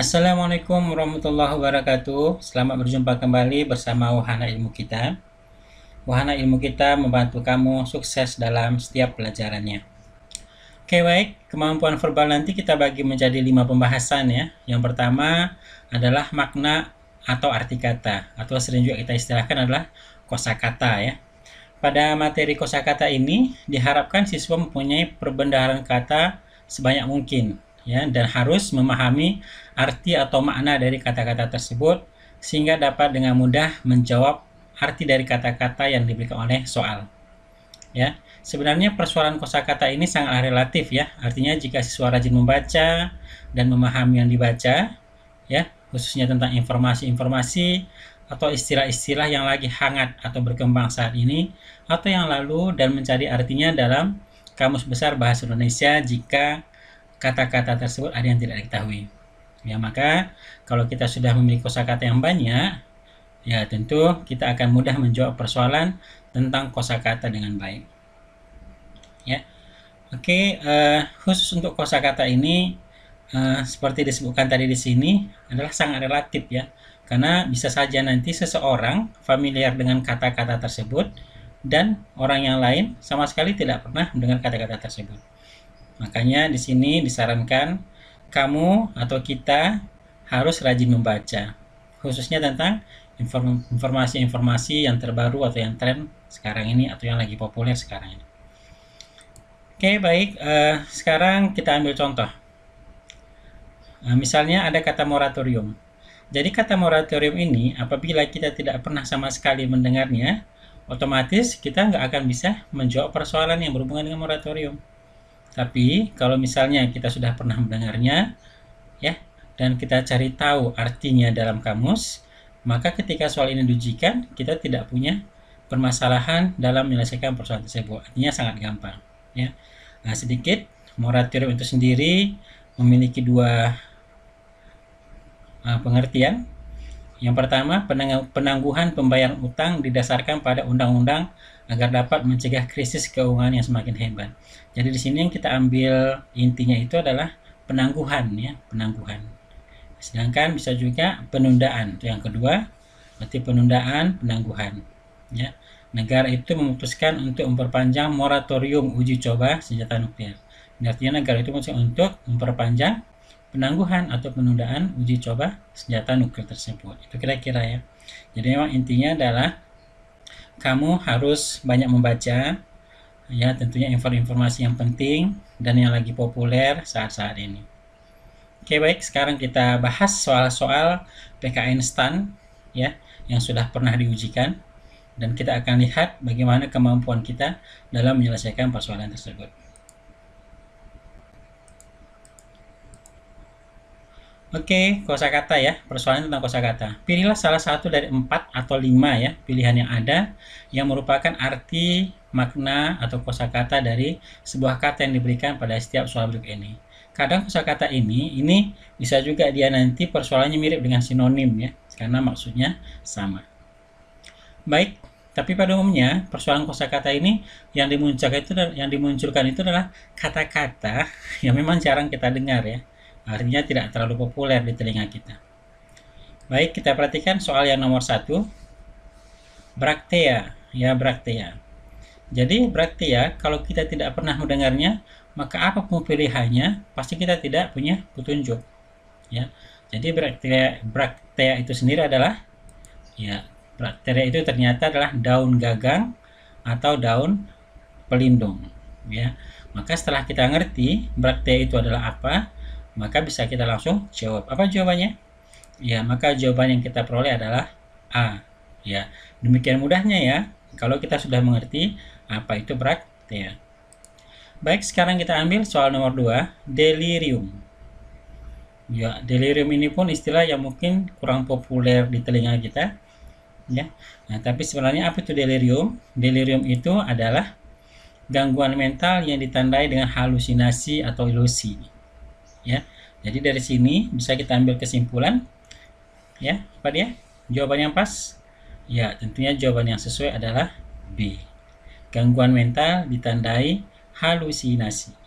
Assalamualaikum warahmatullahi wabarakatuh. Selamat berjumpa kembali bersama Wahana Ilmu Kita. Wahana Ilmu Kita membantu kamu sukses dalam setiap pelajarannya. Oke, baik. Kemampuan verbal nanti kita bagi menjadi 5 pembahasan ya. Yang pertama adalah makna atau arti kata, atau sering juga kita istilahkan adalah kosakata ya. Pada materi kosakata ini diharapkan siswa mempunyai perbendaharaan kata sebanyak mungkin ya, dan harus memahami arti atau makna dari kata-kata tersebut sehingga dapat dengan mudah menjawab arti dari kata-kata yang diberikan oleh soal. Ya, sebenarnya persoalan kosakata ini sangat relatif ya. Artinya jika siswa rajin membaca dan memahami yang dibaca, ya, khususnya tentang informasi-informasi atau istilah-istilah yang lagi hangat atau berkembang saat ini atau yang lalu, dan mencari artinya dalam Kamus Besar Bahasa Indonesia jika kata-kata tersebut ada yang tidak diketahui. Ya, maka kalau kita sudah memiliki kosakata yang banyak, ya tentu kita akan mudah menjawab persoalan tentang kosakata dengan baik. Ya, oke. Khusus untuk kosakata ini, seperti disebutkan tadi di sini, adalah sangat relatif ya, karena bisa saja nanti seseorang familiar dengan kata-kata tersebut dan orang yang lain sama sekali tidak pernah mendengar kata-kata tersebut. Makanya di sini disarankan kamu atau kita harus rajin membaca, khususnya tentang informasi-informasi yang terbaru atau yang tren sekarang ini atau yang lagi populer sekarang ini. Oke, baik. Sekarang kita ambil contoh. Misalnya ada kata moratorium. Jadi kata moratorium ini apabila kita tidak pernah sama sekali mendengarnya, otomatis kita nggak akan bisa menjawab persoalan yang berhubungan dengan moratorium. Tapi kalau misalnya kita sudah pernah mendengarnya, ya, dan kita cari tahu artinya dalam kamus, maka ketika soal ini diujikan, kita tidak punya permasalahan dalam menyelesaikan persoalan tersebut. Artinya sangat gampang. Ya. Nah, sedikit, moratorium itu sendiri memiliki dua pengertian. Yang pertama, penangguhan pembayaran utang didasarkan pada undang-undang agar dapat mencegah krisis keuangan yang semakin hebat. Jadi di sini yang kita ambil intinya itu adalah penangguhan ya, penangguhan. Sedangkan bisa juga penundaan. Itu yang kedua, berarti penundaan, penangguhan. Ya. Negara itu memutuskan untuk memperpanjang moratorium uji coba senjata nuklir. Artinya negara itu memutuskan untuk memperpanjang penangguhan atau penundaan uji coba senjata nuklir tersebut. Itu kira-kira ya. Jadi memang intinya adalah kamu harus banyak membaca ya, tentunya informasi yang penting dan yang lagi populer saat-saat ini. Oke, baik, sekarang kita bahas soal-soal PKN STAN ya, yang sudah pernah diujikan, dan kita akan lihat bagaimana kemampuan kita dalam menyelesaikan persoalan tersebut. Oke, kosakata ya, persoalan tentang kosakata. Pilihlah salah satu dari 4 atau 5 ya, pilihan yang ada yang merupakan arti, makna, atau kosakata dari sebuah kata yang diberikan pada setiap soal berikut ini. Kadang kosakata ini bisa juga dia nanti persoalannya mirip dengan sinonim ya, karena maksudnya sama. Baik, tapi pada umumnya persoalan kosakata ini yang dimunculkan itu adalah kata-kata yang memang jarang kita dengar ya. Artinya tidak terlalu populer di telinga kita. Baik, kita perhatikan soal yang nomor 1. Braktea, ya, braktea. Jadi braktea kalau kita tidak pernah mendengarnya, maka apapun pilihannya pasti kita tidak punya petunjuk. Ya. Jadi braktea itu sendiri adalah, ya, braktea itu ternyata adalah daun gagang atau daun pelindung. Ya. Maka setelah kita ngerti braktea itu adalah apa, maka bisa kita langsung jawab. Apa jawabannya? Ya, maka jawaban yang kita peroleh adalah A. Ya, demikian mudahnya ya, kalau kita sudah mengerti apa itu braktea. Baik, sekarang kita ambil soal nomor 2, delirium. Ya, delirium ini pun istilah yang mungkin kurang populer di telinga kita. Ya. Nah, tapi sebenarnya apa itu delirium? Delirium itu adalah gangguan mental yang ditandai dengan halusinasi atau ilusi. Ya, jadi dari sini bisa kita ambil kesimpulan ya, apa dia jawaban yang pas? Ya, tentunya jawaban yang sesuai adalah B. Gangguan mental ditandai halusinasi.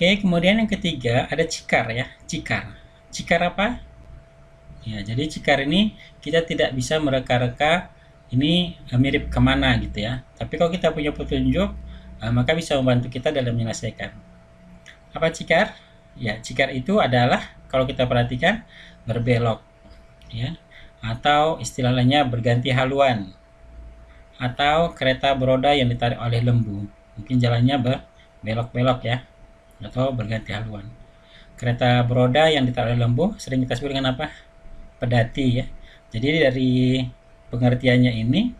Oke, kemudian yang ketiga ada cikar ya, cikar. Cikar apa? Ya, jadi cikar ini kita tidak bisa mereka-reka ini mirip kemana gitu ya. Tapi kalau kita punya petunjuk, maka bisa membantu kita dalam menyelesaikan. Apa cikar? Ya, cikar itu adalah kalau kita perhatikan berbelok, ya, atau istilah lainnya berganti haluan, atau kereta beroda yang ditarik oleh lembu. Mungkin jalannya berbelok-belok ya, atau berganti haluan. Kereta beroda yang ditarik oleh lembu sering kita sebut dengan apa? Pedati ya. Jadi dari pengertiannya ini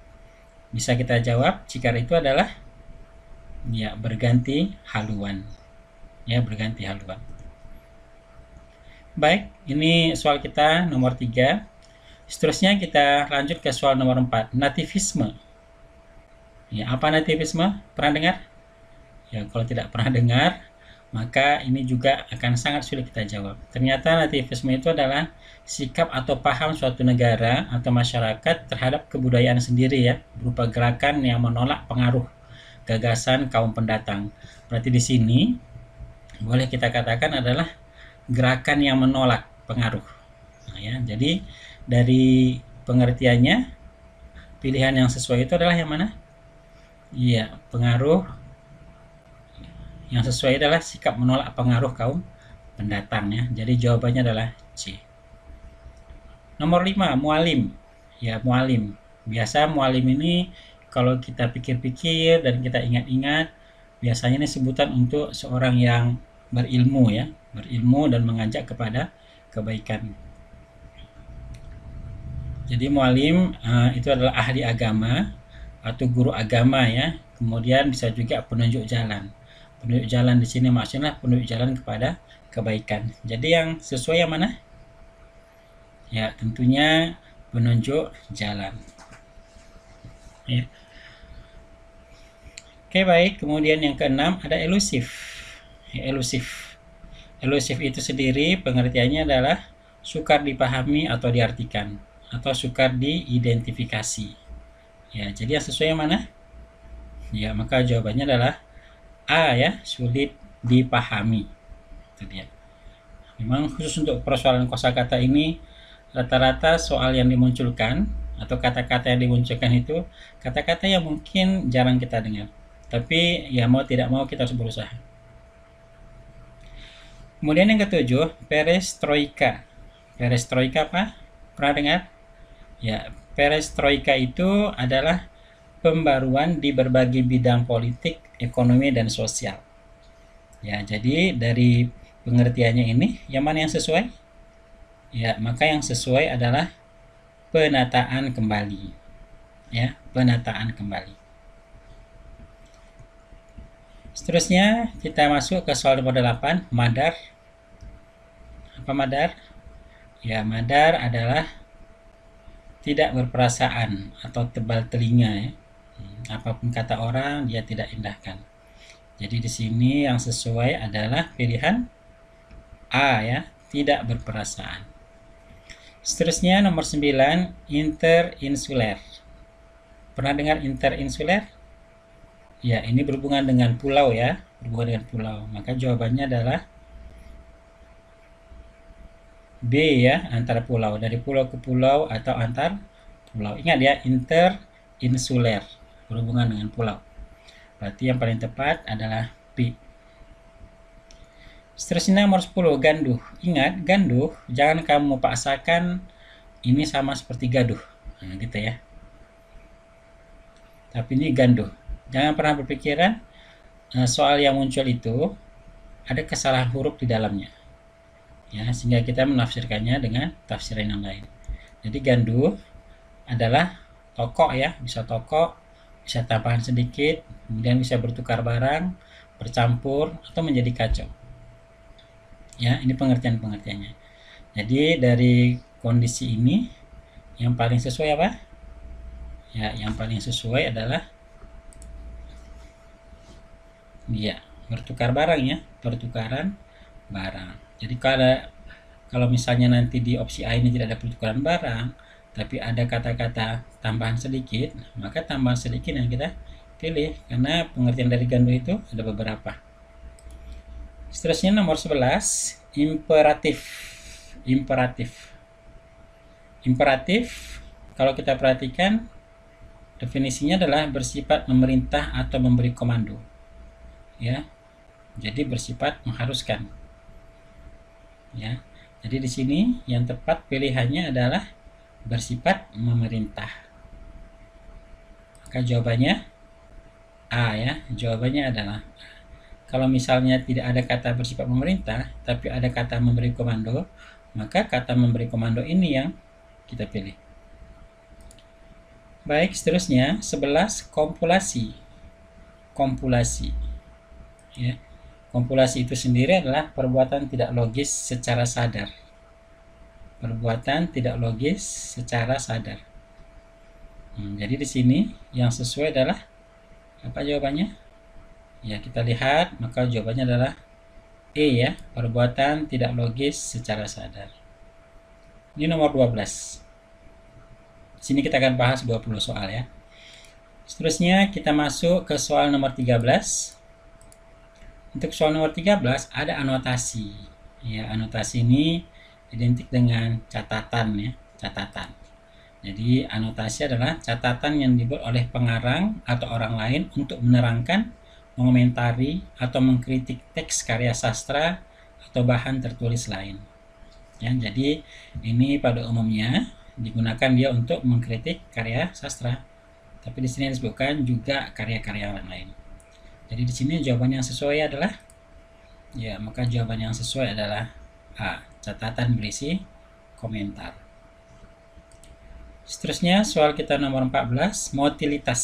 bisa kita jawab cikar itu adalah ya berganti haluan. Ya, berganti haluan. Baik, ini soal kita nomor 3. Seterusnya kita lanjut ke soal nomor 4, nativisme. Ya, apa nativisme? Pernah dengar? Ya, kalau tidak pernah dengar, maka ini juga akan sangat sulit kita jawab. Ternyata nativisme itu adalah sikap atau paham suatu negara atau masyarakat terhadap kebudayaan sendiri ya, berupa gerakan yang menolak pengaruh gagasan kaum pendatang. Berarti di sini boleh kita katakan adalah gerakan yang menolak pengaruh. Nah, ya, jadi dari pengertiannya pilihan yang sesuai itu adalah yang mana? Iya, pengaruh. Yang sesuai adalah sikap menolak pengaruh kaum pendatang ya. Jadi jawabannya adalah C. Nomor 5, mualim. Ya, mualim. Biasa mualim ini kalau kita pikir-pikir dan kita ingat-ingat, biasanya ini sebutan untuk seorang yang berilmu ya, berilmu dan mengajak kepada kebaikan. Jadi mualim itu adalah ahli agama atau guru agama ya. Kemudian bisa juga penunjuk jalan. Penunjuk jalan di sini maksudnya penunjuk jalan kepada kebaikan. Jadi yang sesuai yang mana? Ya, tentunya penunjuk jalan. Ya. Oke, baik. Kemudian yang keenam ada elusif. Ya, elusif. Elusif itu sendiri pengertiannya adalah sukar dipahami atau diartikan atau sukar diidentifikasi. Ya, jadi yang sesuai yang mana? Ya, maka jawabannya adalah A ya, sulit dipahami. Itu dia. Memang khusus untuk persoalan kosakata ini rata-rata soal yang dimunculkan atau kata-kata yang dimunculkan itu kata-kata yang mungkin jarang kita dengar. Tapi ya mau tidak mau kita harus berusaha. Kemudian yang ketujuh, perestroika. Perestroika apa? Pernah dengar? Ya, perestroika itu adalah pembaruan di berbagai bidang politik, ekonomi, dan sosial. Ya, jadi dari pengertiannya ini, yang mana yang sesuai? Ya, maka yang sesuai adalah penataan kembali. Ya, penataan kembali. Seterusnya kita masuk ke soal nomor 8, madar. Apa madar? Ya, madar adalah tidak berperasaan atau tebal telinga ya. Apapun kata orang dia tidak indahkan. Jadi di sini yang sesuai adalah pilihan A ya, tidak berperasaan. Seterusnya nomor 9, interinsuler. Pernah dengar interinsuler? Ya, ini berhubungan dengan pulau ya, berhubungan dengan pulau. Maka jawabannya adalah B ya, antara pulau, dari pulau ke pulau atau antar pulau. Ingat ya, interinsuler, berhubungan dengan pulau. Berarti yang paling tepat adalah B. Seterusnya nomor 10, ganduh. Ingat, ganduh jangan kamu paksakan ini sama seperti gaduh. Nah, gitu ya. Tapi ini ganduh. Jangan pernah berpikiran soal yang muncul itu ada kesalahan huruf di dalamnya. Ya, sehingga kita menafsirkannya dengan tafsiran yang lain. Jadi ganduh adalah tokok ya, bisa tokok, bisa tambahan sedikit, kemudian bisa bertukar barang, bercampur, atau menjadi kacau. Ya, ini pengertiannya. Jadi dari kondisi ini yang paling sesuai apa? Ya, yang paling sesuai adalah ya, bertukar barang ya, pertukaran barang. Jadi kalau misalnya nanti di opsi A ini tidak ada pertukaran barang, tapi ada kata-kata tambahan sedikit, maka tambahan sedikit yang kita pilih karena pengertian dari ganduh itu ada beberapa. Seterusnya nomor 11, imperatif. imperatif. Imperatif kalau kita perhatikan definisinya adalah bersifat memerintah atau memberi komando. Ya. Jadi bersifat mengharuskan. Ya. Jadi di sini yang tepat pilihannya adalah bersifat memerintah. Maka jawabannya A ya. Jawabannya adalah kalau misalnya tidak ada kata bersifat memerintah, tapi ada kata memberi komando, maka kata memberi komando ini yang kita pilih. Baik, seterusnya 11 kompulasi. Kompulasi. Ya. Kompulasi itu sendiri adalah perbuatan tidak logis secara sadar. Perbuatan tidak logis secara sadar. Jadi di sini yang sesuai adalah apa jawabannya? Ya, kita lihat, maka jawabannya adalah E ya, perbuatan tidak logis secara sadar. Ini nomor 12. Di sini kita akan bahas 20 soal ya. Seterusnya kita masuk ke soal nomor 13. Untuk soal nomor 13 ada anotasi. Ya, anotasi ini identik dengan catatan ya, catatan. Jadi anotasi adalah catatan yang dibuat oleh pengarang atau orang lain untuk menerangkan, mengomentari atau mengkritik teks karya sastra atau bahan tertulis lain. Ya, jadi ini pada umumnya digunakan dia untuk mengkritik karya sastra. Tapi di sini disebutkan juga karya-karya lain. Jadi di sini jawaban yang sesuai adalah ya, maka jawaban yang sesuai adalah A, catatan berisi komentar. Seterusnya soal kita nomor 14, motilitas.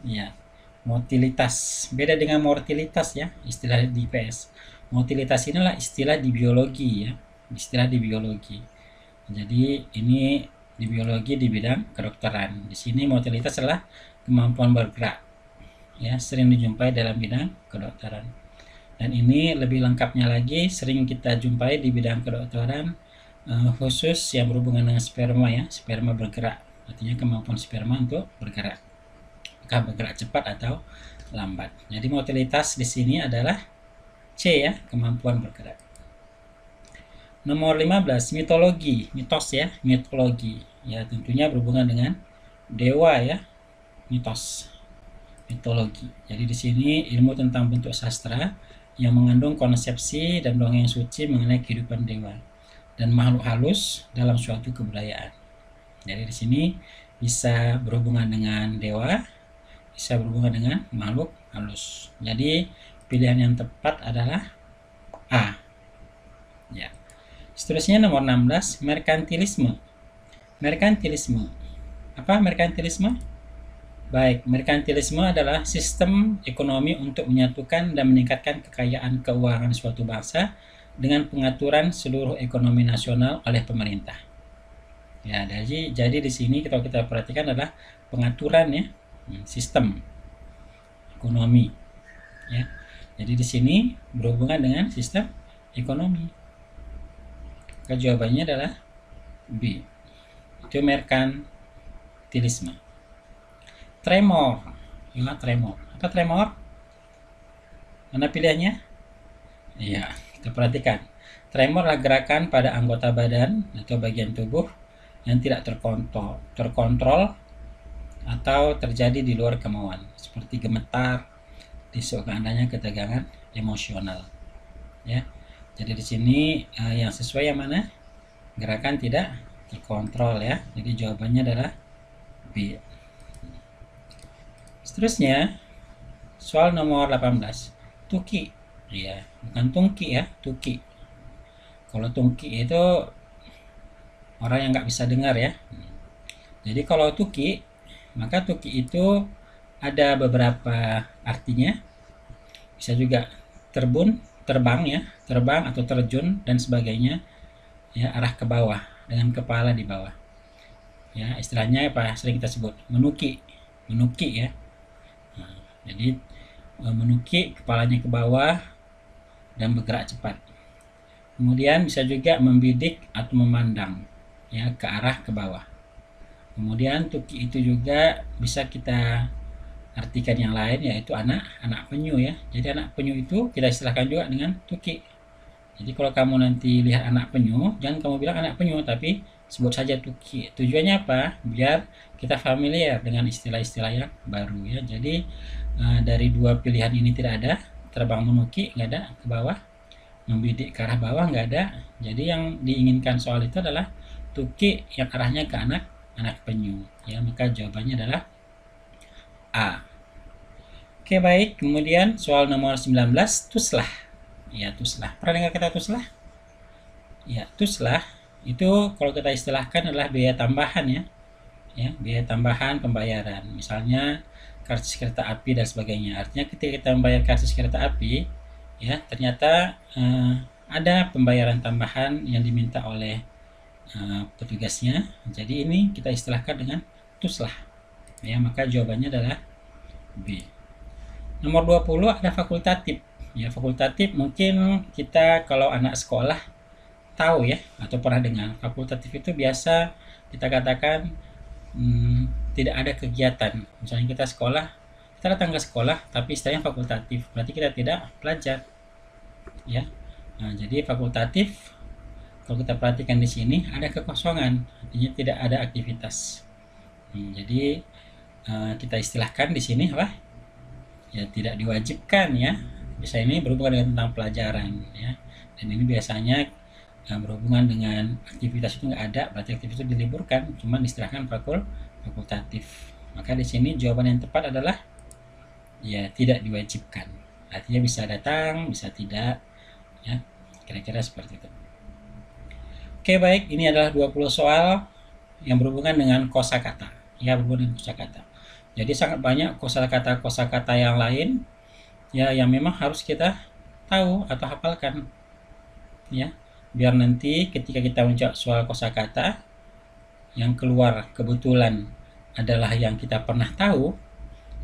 Ya, motilitas. Beda dengan mortalitas ya, istilah di IPS. Motilitas inilah istilah di biologi ya, istilah di biologi. Jadi ini di biologi di bidang kedokteran. Di sini motilitas adalah kemampuan bergerak. Ya, sering dijumpai dalam bidang kedokteran. Dan ini lebih lengkapnya lagi sering kita jumpai di bidang kedokteran khusus yang berhubungan dengan sperma ya, sperma bergerak. Artinya kemampuan sperma untuk bergerak. Apakah bergerak cepat atau lambat. Jadi motilitas di sini adalah C ya, kemampuan bergerak. Nomor 15, mitologi, mitos ya, mitologi. Ya, tentunya berhubungan dengan dewa ya, mitos, mitologi. Jadi di sini ilmu tentang bentuk sastra yang mengandung konsepsi dan dongeng suci mengenai kehidupan dewa dan makhluk halus dalam suatu kebudayaan. Jadi di sini bisa berhubungan dengan dewa, bisa berhubungan dengan makhluk halus. Jadi pilihan yang tepat adalah A. Ya. Seterusnya nomor 16, merkantilisme. Merkantilisme. Apa merkantilisme? Baik, merkantilisme adalah sistem ekonomi untuk menyatukan dan meningkatkan kekayaan keuangan suatu bangsa dengan pengaturan seluruh ekonomi nasional oleh pemerintah. Ya, jadi di sini kalau kita perhatikan adalah pengaturan ya, sistem ekonomi. Ya. Jadi di sini berhubungan dengan sistem ekonomi. Jawabannya adalah B. Itu merkantilisme. Tremor. Ya, tremor. Apa tremor? Mana pilihannya? Iya, kita perhatikan. Tremor adalah gerakan pada anggota badan atau bagian tubuh yang tidak terkontrol atau terjadi di luar kemauan, seperti gemetar, disebabkan ketegangan emosional. Ya. Jadi di sini yang sesuai yang mana? Gerakan tidak terkontrol ya. Jadi jawabannya adalah B. Seterusnya soal nomor 18. Tuki. Ya, bukan tungki ya, tuki. Kalau tungki itu orang yang nggak bisa dengar ya. Jadi kalau tuki, maka tuki itu ada beberapa artinya. Bisa juga terbang ya, terbang atau terjun dan sebagainya ya, arah ke bawah dengan kepala di bawah ya, istilahnya apa sering kita sebut menuki ya. Nah, jadi menuki kepalanya ke bawah dan bergerak cepat. Kemudian bisa juga membidik atau memandang ya ke arah ke bawah. Kemudian tuki itu juga bisa kita artikan yang lain, yaitu anak penyu ya. Jadi anak penyu itu kita istilahkan juga dengan tuki Jadi kalau kamu nanti lihat anak penyu, jangan kamu bilang anak penyu, tapi sebut saja tuki. Tujuannya apa? Biar kita familiar dengan istilah-istilah yang baru ya. Jadi dari dua pilihan ini tidak ada, terbang menuki nggak ada, ke bawah, membidik ke arah bawah nggak ada. Jadi yang diinginkan soal itu adalah tuki yang arahnya ke anak penyu ya. Maka jawabannya adalah A. Oke baik, kemudian soal nomor 19, tuslah. Ya, tuslah. Pernah dengar kata tuslah? Ya, tuslah itu kalau kita istilahkan adalah biaya tambahan ya. Ya, biaya tambahan pembayaran. Misalnya karcis kereta api dan sebagainya. Artinya ketika kita membayar karcis kereta api, ya, ternyata ada pembayaran tambahan yang diminta oleh petugasnya. Jadi ini kita istilahkan dengan tuslah. Ya, maka jawabannya adalah B. Nomor 20 ada fakultatif. Ya, fakultatif mungkin kita kalau anak sekolah tahu ya atau pernah dengar. Fakultatif itu biasa kita katakan tidak ada kegiatan. Misalnya kita datang ke sekolah tapi istilahnya fakultatif, berarti kita tidak belajar. Ya. Nah, jadi fakultatif kalau kita perhatikan di sini ada kekosongan, artinya tidak ada aktivitas. Jadi kita istilahkan di sini apa? Ya tidak diwajibkan ya. Biasanya ini berhubungan dengan tentang pelajaran ya. Dan ini biasanya berhubungan dengan aktivitas itu nggak ada, berarti aktivitas itu diliburkan, cuman istilahkan fakultatif. Maka di sini jawaban yang tepat adalah ya tidak diwajibkan. Artinya bisa datang, bisa tidak ya. Kira-kira seperti itu. Oke baik, ini adalah 20 soal yang berhubungan dengan kosakata. Ya, berhubungan dengan kosakata. Jadi sangat banyak kosakata yang lain ya yang memang harus kita tahu atau hafalkan. Ya, biar nanti ketika kita menjawab soal kosakata yang keluar kebetulan adalah yang kita pernah tahu,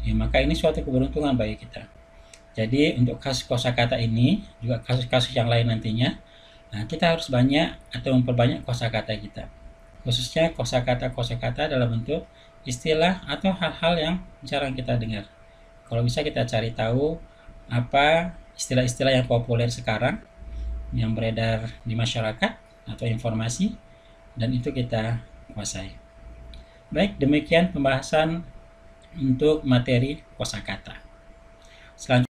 ya maka ini suatu keberuntungan bagi kita. Jadi untuk kasus kosakata ini juga kasus-kasus yang lain nantinya, nah kita harus banyak atau memperbanyak kosakata kita. Khususnya kosakata dalam bentuk istilah atau hal-hal yang jarang kita dengar. Kalau bisa kita cari tahu apa istilah-istilah yang populer sekarang yang beredar di masyarakat atau informasi, dan itu kita kuasai. Baik, demikian pembahasan untuk materi kosakata. Selanjutnya